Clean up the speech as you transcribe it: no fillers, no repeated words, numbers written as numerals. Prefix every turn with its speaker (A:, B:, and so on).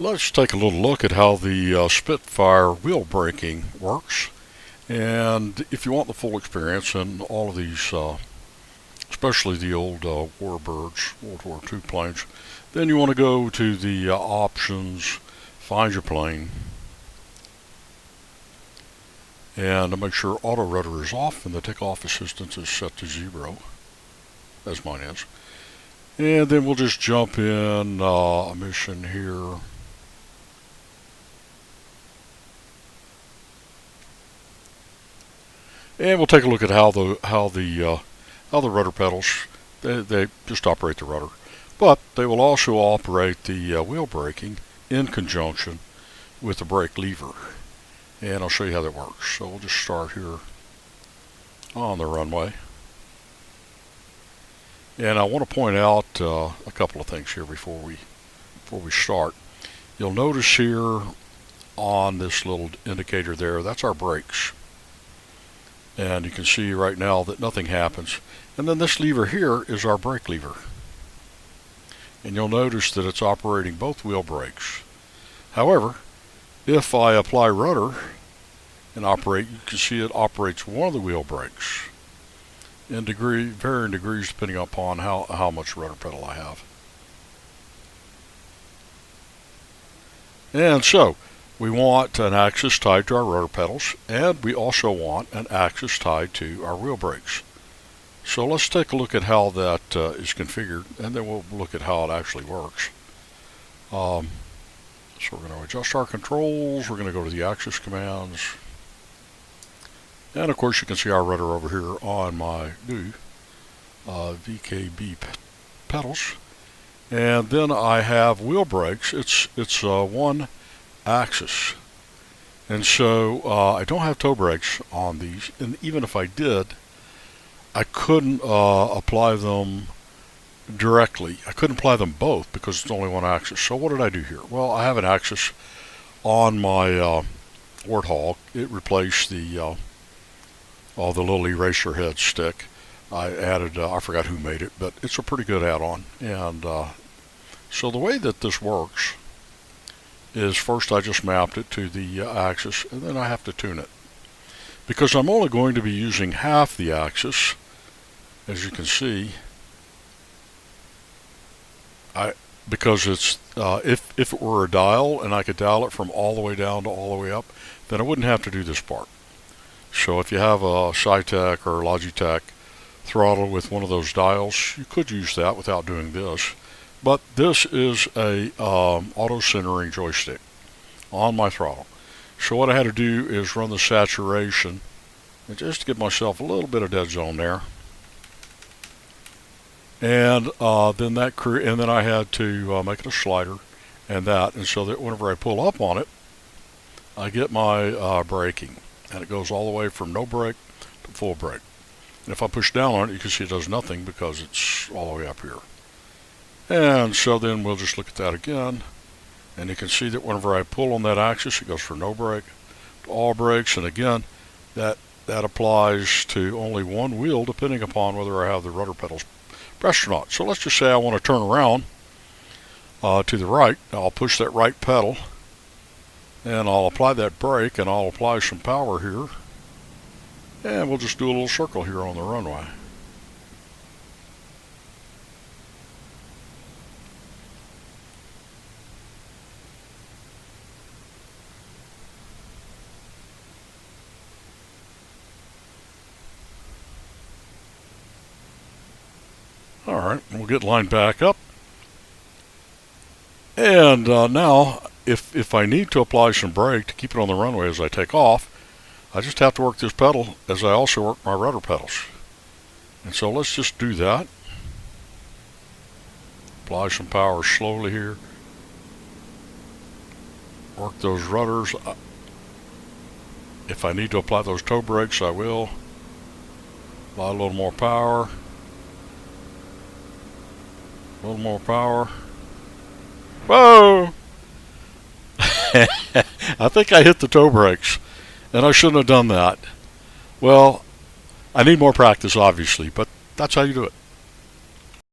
A: Let's take a little look at how the Spitfire wheel braking works. And if you want the full experience in all of these, especially the old Warbirds, World War II planes, then you want to go to the options, find your plane, and make sure auto rudder is off and the takeoff assistance is set to 0, as mine is. And then we'll just jump in a mission here. And we'll take a look at how the rudder pedals they just operate the rudder, but they will also operate the wheel braking in conjunction with the brake lever. And I'll show you how that works. So we'll just start here on the runway. And I want to point out a couple of things here before we start. You'll notice here on this little indicator there, that's our brakes. And you can see right now that nothing happens. And then this lever here is our brake lever. And you'll notice that it's operating both wheel brakes. However, if I apply rudder and operate, you can see it operates one of the wheel brakes in varying degrees depending upon how much rudder pedal I have. And so, we want an axis tied to our rudder pedals, and we also want an axis tied to our wheel brakes. So let's take a look at how that is configured, and then we'll look at how it actually works. So we're going to adjust our controls. We're going to go to the axis commands. And of course you can see our rudder over here on my new VKB pedals. And then I have wheel brakes. It's one axis, and so I don't have toe brakes on these, and even if I did, I couldn't apply them directly. I couldn't apply them both because it's only one axis. So what did I do here? Well, I have an axis on my Warthog. It replaced the little eraser head stick. I added, I forgot who made it, but it's a pretty good add-on. And so the way that this works is first I just mapped it to the axis, and then I have to tune it. Because I'm only going to be using half the axis, as you can see, because it's if it were a dial and I could dial it from all the way down to all the way up, then I wouldn't have to do this part. So if you have a Sci-Tech or Logitech throttle with one of those dials, you could use that without doing this. But this is a auto-centering joystick on my throttle. So what I had to do is run the saturation and just to give myself a little bit of dead zone there. And then I had to make it a slider and so that whenever I pull up on it, I get my braking, and it goes all the way from no brake to full brake. And if I push down on it, you can see it does nothing because it's all the way up here. And so then we'll just look at that again, and you can see that whenever I pull on that axis, it goes from no brake to all brakes, and again, that applies to only one wheel depending upon whether I have the rudder pedals pressed or not. So let's just say I want to turn around to the right. I'll push that right pedal, and I'll apply that brake, and I'll apply some power here, and we'll just do a little circle here on the runway. Alright, we'll get lined back up. And now, if I need to apply some brake to keep it on the runway as I take off, I just have to work this pedal as I also work my rudder pedals. And so let's just do that. Apply some power slowly here. Work those rudders. If I need to apply those toe brakes, I will. Apply a little more power. A little more power. Whoa! I think I hit the toe brakes, and I shouldn't have done that. Well, I need more practice, obviously, but that's how you do it.